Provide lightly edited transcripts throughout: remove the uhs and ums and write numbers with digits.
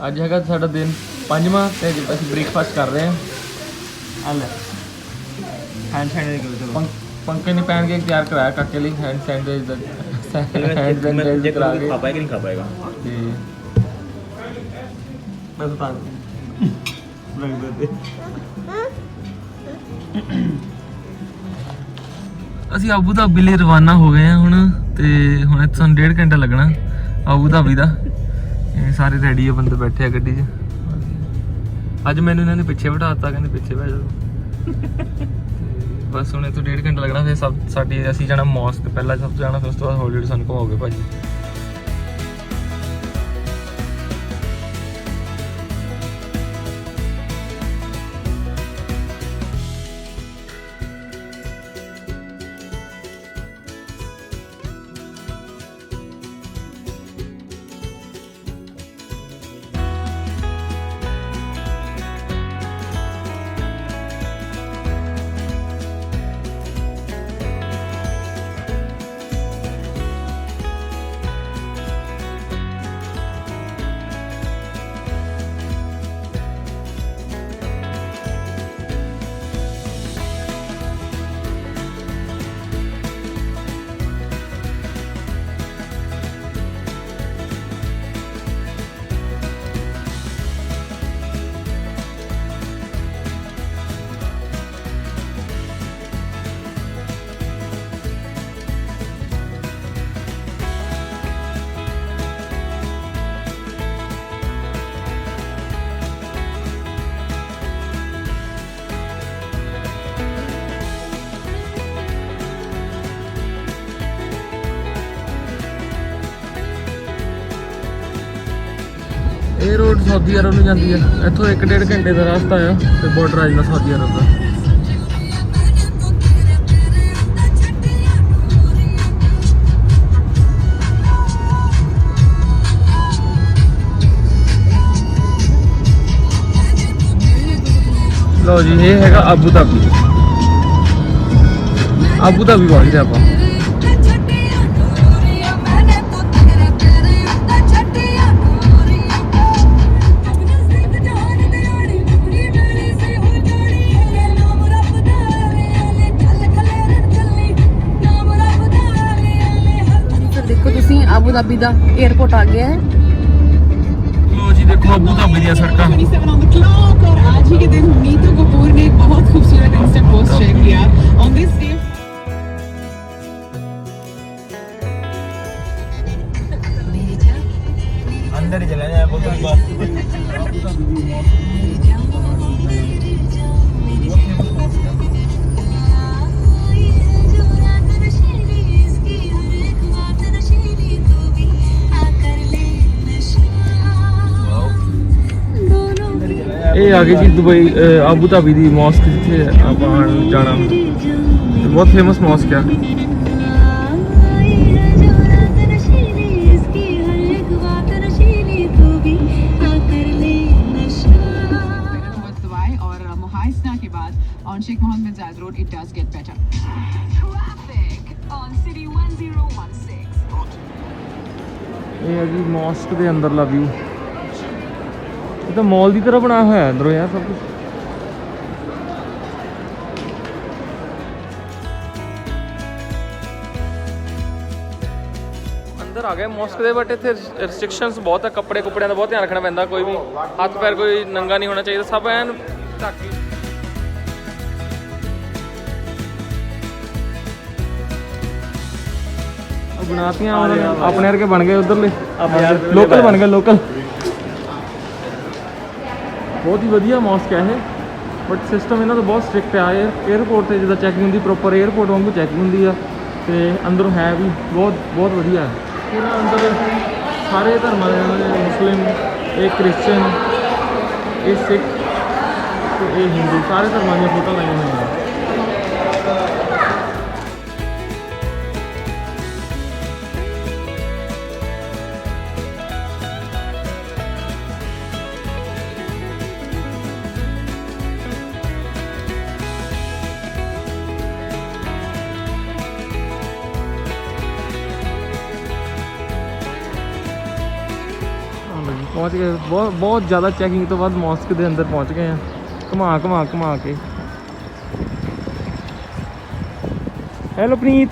ਅੱਜ ਹੈਗਾ ਸਾਡਾ ਦਿਨ 5ਵਾਂ ਤੇ ਅਸੀਂ ਬ੍ਰੇਕਫਾਸਟ ਕਰ ਰਹੇ ਹਾਂ। हैंड सैनिटाइजर करो पंकज ने पहन के तैयार कराया काके लिए हैंड सैनिटाइजर करा के खा पाएगा नहीं खा पाएगा ਤੇ मैं बता रंग दे ਅਸੀਂ ਆਬੂ ਧਾਬੀ ਲਈ ਰਵਾਨਾ ਹੋ ਗਏ ਹਾਂ ਹੁਣ ਤੇ ਹੁਣ ਇੱਥੇ ਸਾਨੂੰ 1.5 ਘੰਟਾ ਲੱਗਣਾ ਆਬੂ ਧਾਬੀ ਦਾ। ਇਹ ਸਾਰੇ ਰੈਡੀ ਆ ਬੰਦੇ ਬੈਠੇ ਆ ਗੱਡੀ 'ਚ। ਅੱਜ ਮੈਨੂੰ ਇਹਨਾਂ ਨੇ ਪਿੱਛੇ ਬਿਠਾਤਾ ਕਹਿੰਦੇ ਪਿੱਛੇ ਬਹਿ ਜਾਓ। ਬਸ ਹੁਣ ਇੱਥੋਂ 1.5 ਘੰਟਾ ਲੱਗਣਾ ਫਿਰ ਸਾਡੀ ਅਸੀਂ ਜਾਣਾ ਮੌਸਕ ਪਹਿਲਾਂ ਸਭ ਤੋਂ ਜਾਣਾ ਫਿਰ ਉਸ ਤੋਂ ਬਾਅਦ ਹੌਲੀਡੇ ਸਾਨੂੰ ਘੁਮਾਓਗੇ ਭਾਜੀ। ਇਹ ਰੋਡ ਸਾਊਦੀ ਅਰਬ ਨੂੰ ਜਾਂਦੀ ਹੈ। ਇੱਥੋਂ 1.5 ਘੰਟੇ ਦਾ ਰਸਤਾ ਆ ਤੇ ਬਾਰਡਰ ਆ ਜਾਂਦਾ ਸਾਊਦੀ ਅਰਬ ਦਾ। ਲਓ ਜੀ ਇਹ ਹੈਗਾ ਆਬੂ ਧਾਬੀ। ਆਬੂ ਧਾਬੀ ਪਹੁੰਚਦੇ ਆਪਾਂ। आबू धाबी दा एयरपोर्ट आ गया है। लो जी देखो आबू धाबी दी सड़कां। और आज ही के दिन नीतू कपूर ने एक बहुत खूबसूरत इंस्टा पोस्ट शेयर किया ऑन दिस डे। अंदर ही चला जाए बहुत बात ਇਹ ਆ ਗਈ ਜੀ ਦੁਬਈ ਆਬੂ ਧਾਬੀ ਦੀ ਮੌਸਕ ਜਿੱਥੇ ਆਪਾਂ ਜਾਣਾ। ਬਹੁਤ ਫੇਮਸ ਮੌਸਕ ਆ। On Sheikh Mohammed bin Zayed Road, it does get better. Traffic on City 1016. ਇਹ ਹੈ ਜੀ ਮੌਸਕ ਦੇ ਅੰਦਰਲਾ ਵਿਊ। ਇਹ ਤਾਂ ਮਾਲ ਦੀ ਤਰ੍ਹਾਂ ਬਣਾਇਆ ਹੋਇਆ ਅੰਦਰੋਂ ਯਾਰ ਸਭ ਕੁਝ। ਅੰਦਰ ਆ ਗਏ ਮੌਸਕ ਦੇ ਬਟ ਇੱਥੇ ਰੈਸਟ੍ਰਿਕਸ਼ਨਸ ਬਹੁਤ ਆ। ਕੱਪੜਿਆਂ ਦਾ ਬਹੁਤ ਧਿਆਨ ਰੱਖਣਾ ਪੈਂਦਾ। ਕੋਈ ਵੀ ਹੱਥ ਪੈਰ ਕੋਈ ਨੰਗਾ ਨਹੀਂ ਹੋਣਾ ਚਾਹੀਦਾ। ਸਭ ਐਨ ਢੱਕ ਕੇ। ਬਣਾਤੀਆਂ ਆਪਣੇ ਵਰਗੇ ਬਣ ਗਏ ਉਧਰਲੇ ਲੋਕਲ ਬਣ ਗਏ ਲੋਕਲ। ਬਹੁਤ ਹੀ ਵਧੀਆ ਮੌਸਕ ਹੈ ਇਹ ਬਟ ਸਿਸਟਮ ਇਹਨਾਂ ਦਾ ਬਹੁਤ ਸਟ੍ਰਿਕਟ ਆ। ਏਅਰਪੋਰਟ ਤੇ ਜਿੱਦਾਂ ਚੈਕਿੰਗ ਹੁੰਦੀ ਪ੍ਰੋਪਰ ਏਅਰਪੋਰਟ ਵਾਂਗੂ ਚੈਕਿੰਗ ਹੁੰਦੀ ਆ ਤੇ ਅੰਦਰੋਂ ਹੈ ਵੀ ਬਹੁਤ ਵਧੀਆ ਹੈ। ਇਹਨਾਂ ਅੰਦਰ ਸਾਰੇ ਧਰਮਾਂ ਦੇ ਮੁਸਲਿਮ ਇਹ ਕ੍ਰਿਸਚਨ ਇਹ ਸਿੱਖ ਤੇ ਇਹ ਹਿੰਦੂ ਸਾਰੇ ਧਰਮਾਂ ਦੀਆਂ ਫੋਟੋਆਂ ਲਾਈਆਂ ਹੋਈਆਂ। ਪਹੁੰਚ ਗਏ। ਬਹੁਤ ਜ਼ਿਆਦਾ ਚੈਕਿੰਗ ਤੋਂ ਬਾਅਦ ਮੌਸਕ ਦੇ ਅੰਦਰ ਪਹੁੰਚ ਗਏ ਆ। ਘੁਮਾ ਕੇ। ਹੈਲੋ ਪ੍ਰੀਤ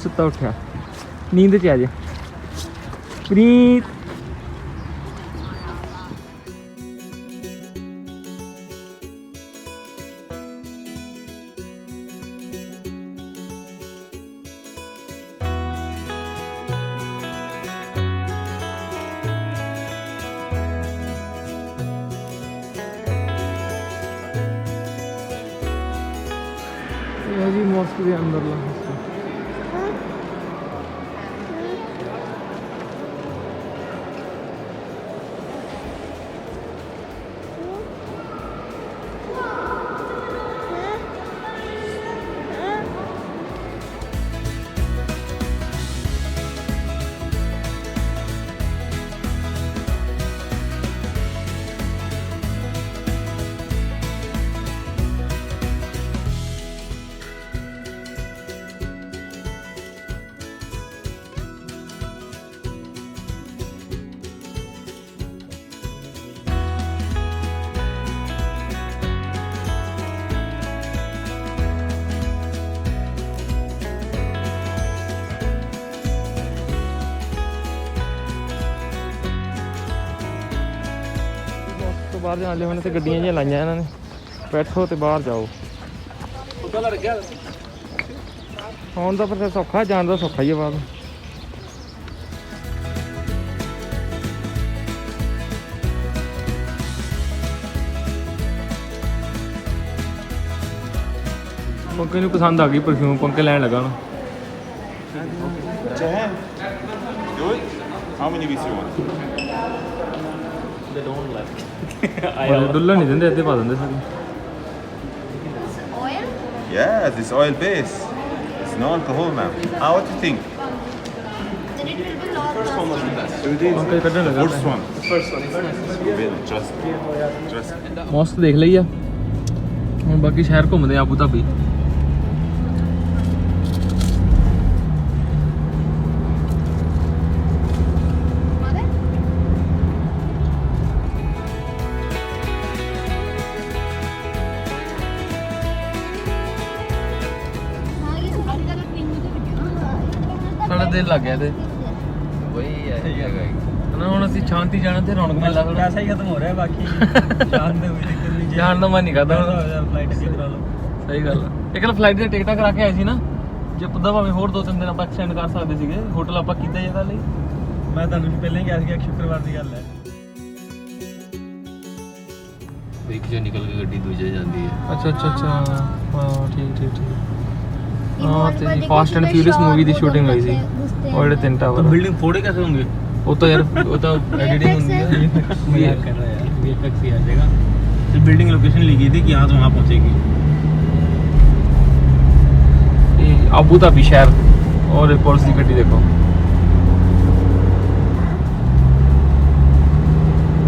ਸੁੱਤਾ ਉੱਠਿਆ, ਨੀਂਦ 'ਚ ਆ ਜਾ ਪ੍ਰੀਤ। ਇਹ ਜੀ ਮੌਸਕ ਦੇ ਅੰਦਰਲਾ ਹਿੱਸਾ। ਬਾਹਰ ਜਾਣ ਲਈ ਹੁਣ ਤੇ ਗੱਡੀਆਂ ਜਿਹੀਆਂ ਲਾਈਆਂ ਇਹਨਾਂ ਨੇ, ਬੈਠੋ ਤੇ ਬਾਹਰ ਜਾਓ। ਆਉਣ ਦਾ ਪਰ ਸੌਖਾ, ਜਾਣ ਦਾ ਸੌਖਾ ਹੀ ਆ ਬਾਅਦ। ਪੰਕੇ ਨੂੰ ਪਸੰਦ ਆ ਗਈ ਪਰਫਿਊਮ, ਪੰਕੇ ਲੈਣ ਲੱਗਾ ਨਾ। How many pieces you want? They don't like. ਡੁੱਲਣ ਨਹੀਂ ਦਿੰਦੇ, ਅੱਧੇ ਪਾ ਦਿੰਦੇ ਸਾਰੇ। Yes, it's oil base. It's no alcohol, ma'am. What do you think? ਪੰਕੇ ਕੱਢਣ ਲੱਗਾ। First one. Really, trust me. Trust me. Mosque ਦੇਖ ਲਈ ਆ, ਹੁਣ ਬਾਕੀ ਸ਼ਹਿਰ ਘੁੰਮਦੇ ਆ ਆਬੂ ਧਾਬੀ। ਸਾਡਾ ਦਿਲ ਲੱਗ ਗਿਆ ਤੇ वही है ਨਾ ਹੁਣ ਅਸੀਂ ਸ਼ਾਂਤੀ ਜਾਣਾ ਤੇ ਰੌਣਕ ਮੇਲਾ ਥੋੜਾ पैसा ही खत्म हो रहा है बाकी जान में कोई दिक्कत नहीं ਜਾਣ ਦਾ ਮਨ ਨਹੀਂ ਕਰਦਾ ਹੁਣ। फ्लाइट टिकट करा लो ਸਹੀ ਗੱਲ ਆ। ਇੱਕ ਨਾ ਫਲਾਈਟ ਦੀਆਂ ਟਿਕਟਾਂ ਕਰਾ ਕੇ ਆਏ ਸੀ ਨਾ, ਜੇ ਪੁੱਦਾ ਭਾਵੇਂ ਹੋਰ 2-3 ਦਿਨ ਆਪਾਂ ਐਕਸਟੈਂਡ ਕਰ ਸਕਦੇ ਸੀਗੇ। ਹੋਟਲ ਆਪਾਂ ਕੀਤਾ ਜਗ੍ਹਾ ਲਈ। मैं ਤੁਹਾਨੂੰ ਪਹਿਲਾਂ ਹੀ ਕਿਹਾ ਸੀ ਕਿ ਸ਼ੁੱਕਰਵਾਰ ਦੀ ਗੱਲ ਹੈ। ਇੱਕ ਜੋ ਨਿਕਲ ਕੇ ਗੱਡੀ ਦੂਜੇ ਜਾਂਦੀ ਹੈ। ਅੱਛਾ ਹਾਂ ਠੀਕ। ਹਾਂ ਤੇ fast and furious movie the shooting ਹੋਈ ਸੀ, ਉਹ ਜਿਹੜੇ 3 ਟਾਵਰ। बिल्डिंग फोड़े कैसे होंगे? ਉਹ ਤਾਂ ਯਾਰ ਉਹ ਤਾਂ ਐਡੀਟਿੰਗ ਹੁੰਦੀ ਹੈ। मजाक कर रहा है यार, VFX ही आ जाएगा। तो बिल्डिंग लोकेशन लिखी थी कि यहाँ से वहाँ पहुँचेगी। ਇਹ ਆਬੂ ਧਾਬੀ ਸ਼ਹਿਰ। ਔਰ ਪੁਲਿਸ ਦੀ ਗੱਡੀ ਦੇਖੋ।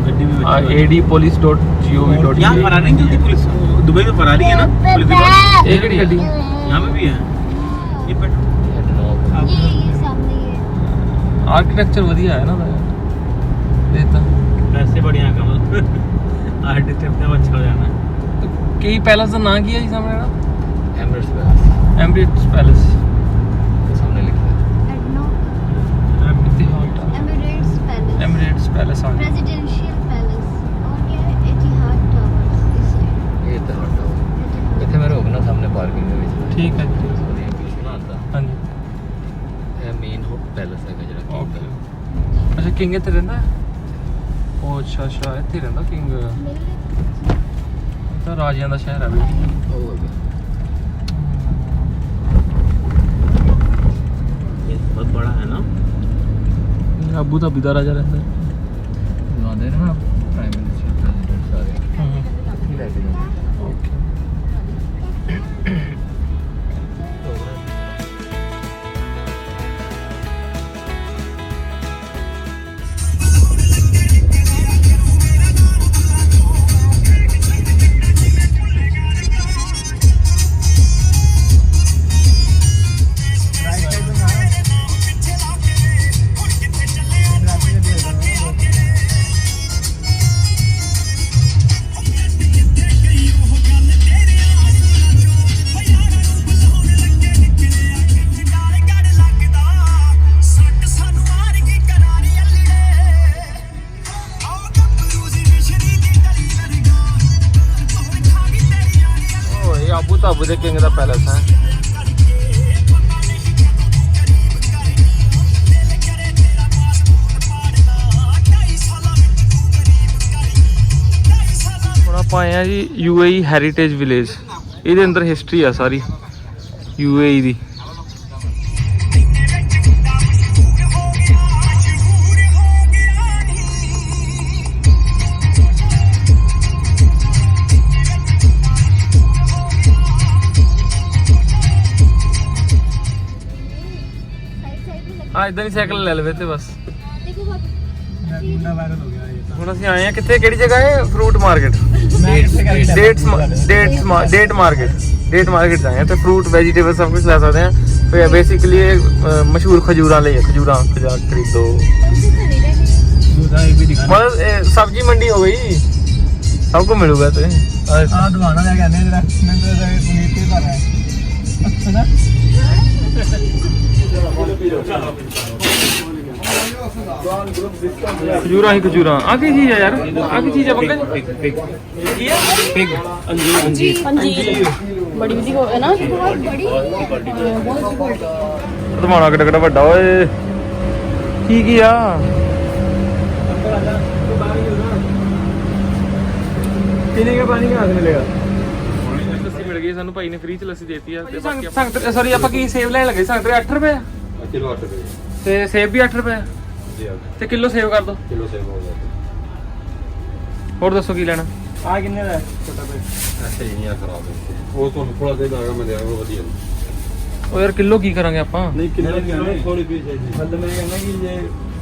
गड्डी भी adpolice.gov.in। यहाँ फरारी नहीं चलती पुलिस, दुबई में फरारी है ना पुलिस की बस। ਇਹ ਕਿਹੜੀ ਗੱਡੀ? यहाँ पे भी है ये पेट्रोल। ਆਰਕੀਟੈਕਚਰ ਵਧੀਆ ਹੈ ਨਾ ਦਾ ਇਹ ਤਾਂ। वैसे बढ़िया काम आर्टिस्ट अपने आप अच्छा हो जाना है। ਕਈ ਪੈਲਸ ਦਾ ਨਾਂ ਕੀ ਹੈ ਜੀ ਸਾਹਮਣੇ ਜਿਹੜਾ? Emirates palace Emirates palace. के सामने लिखा है। ਐਮਰੇਟਸ ਪੈਲਸ ਆ ਗਿਆ। Presidential Palace और क्या है Etihad Towers इस साइड। ये तो हटा हुआ ਇੱਥੇ ਮੈਂ ਰੋਕਣਾ ਸਾਹਮਣੇ ਪਾਰਕਿੰਗ ਦੇ ਵਿੱਚ। ਠੀਕ ਹੈ ਜੀ। ਉਹਦੀ ਪੀਛੇ ਨਾ ਆਉਂਦਾ ਹਾਂਜੀ ਇਹ ਮੇਨ ਪੈਲਸ ਹੈਗਾ ਜਿਹੜਾ ਓਕੇ। ਅੱਛਾ ਕਿੰਗ ਇੱਥੇ ਰਹਿੰਦਾ ਹੈ? ਉਹ ਅੱਛਾ ਇੱਥੇ ਰਹਿੰਦਾ ਕਿੰਗ। ਤਾਂ ਰਾਜਿਆਂ ਦਾ ਸ਼ਹਿਰ ਹੈ ਵੀ। ਉਹ ਹੈਗਾ। ये बहुत बड़ा है ना। ਆਬੂ ਧਾਬੀ ਦਾ ਰਾਜਾ ਰਹਿੰਦਾ ਹੈ। ਲਾਉਂਦੇ ਨੇ ਨਾ ਪ੍ਰਾਈਮ ਮਿਨਿਸਟਰ ਪ੍ਰੈਜ਼ੀਡੈਂਟ ਸਾਰੇ ਇੱਥੇ ਲੈ ਕੇ ਜਾਂਦੇ। ਓਕੇ ਅਬੂ ਦੇ ਕਿੰਗ ਦਾ ਪੈਲਸ ਹੈ। ਹੁਣ ਆਪਾਂ ਆਏ ਆ ਜੀ UAE ਹੈਰੀਟੇਜ ਵਿਲੇਜ। ਇਹਦੇ ਅੰਦਰ ਹਿਸਟਰੀ ਆ ਸਾਰੀ UAE ਦੀ। ਆ ਇਦਾਂ ਹੀ ਸਾਈਕਲ ਲੈ ਲਵੇ ਤੇ ਬਸ। देखो बहुत मुंडा वायरल हो गया ये ਹੁਣ ਅਸੀਂ ਆਏ ਆ ਕਿੱਥੇ, ਕਿਹੜੀ ਜਗ੍ਹਾ ਹੈ? ਫਰੂਟ ਮਾਰਕੀਟ, ਡੇਟ ਮਾਰਕੀਟ ਆਏ ਆ ਤੇ ਫਰੂਟ ਵੈਜੀਟੇਬਲ ਸਭ ਕੁਝ ਲੈ ਸਕਦੇ ਆ। ਤੇ ਬੇਸਿਕਲੀ ਮਸ਼ਹੂਰ ਖਜੂਰਾਂ ਲਈ ਖਜੂਰਾਂ ਖਰੀਦੋ। दूसरा ये भी दिखा मतलब सब्जी मंडी हो गई, सबको मिलूगा तो हां दवाना ले कहने जरा मैं तो पनीर पे भर है ना खजूरा ही खजूरा। आ की चीज है यार? आ की चीज है पंकज? पिग अंजीर बड़ी विधि को है ना। बहुत बड़ी धमाना किड्डा किड्डा ਵੱਡਾ ਓਏ। ਕੀ ਆ? पीने का पानी कहाँ से मिलेगा? ਲੱਸੀ ਮਿਲ ਗਈ ਸਾਨੂੰ, ਭਾਈ ਨੇ ਫ੍ਰੀ ਚ ਲੱਸੀ ਦੇਤੀ ਆ। ਤੇ ਬਾਕੀ ਸੰਗਤਰੇ ਸੌਰੀ ਆਪਾਂ ਕੀ ਸੇਬ ਲੈਣ ਲੱਗੇ? ਸੰਗਤਰੇ 8 ਰੁਪਏ किलो 8 रुपए ਤੇ ਸੇਬ ਵੀ 8 ਰੁਪਏ जी हाँ ਤੇ ਕਿਲੋ ਸੇਬ ਕਰ ਦੋ। किलो सेब हो जाता ਹੋਰ ਦੱਸੋ ਕੀ ਲੈਣਾ? आ कितने का है छोटा पे? ऐसे ही नहीं खराब है वो तो थोड़ा देर आएगा मैं देगा वो बढ़िया ਉਹ ਯਾਰ ਕਿਲੋ ਕੀ ਕਰਾਂਗੇ ਆਪਾਂ? नहीं किलो थोड़ी पीस है जी मतलब मैं कहना कि ये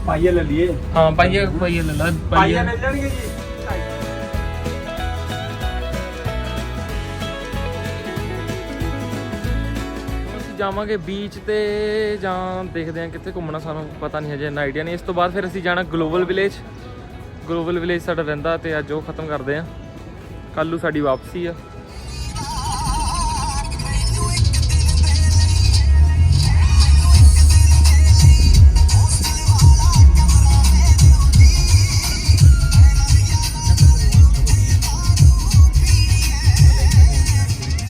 पाइया ले लिए ਹਾਂ ਪਾਈਏ ਲੈ ਲਾ पाइया मिल जाएंगे जी ਅਸੀਂ ਜਾਵਾਂਗੇ ਬੀਚ ਤੇ ਜਾਂ ਦੇਖਦੇ ਹਾਂ ਕਿੱਥੇ ਘੁੰਮਣਾ, ਸਾਨੂੰ ਪਤਾ ਨਹੀਂ ਹਜੇ, ਇੰਨਾ ਆਈਡੀਆ ਨਹੀਂ। ਇਸ ਤੋਂ ਬਾਅਦ ਫਿਰ ਅਸੀਂ ਜਾਣਾ ਗਲੋਬਲ ਵਿਲੇਜ ਸਾਡਾ ਰਹਿੰਦਾ ਤੇ ਅੱਜ ਉਹ ਖਤਮ ਕਰਦੇ ਹਾਂ। ਕੱਲ੍ਹ ਨੂੰ ਸਾਡੀ ਵਾਪਸੀ ਆ।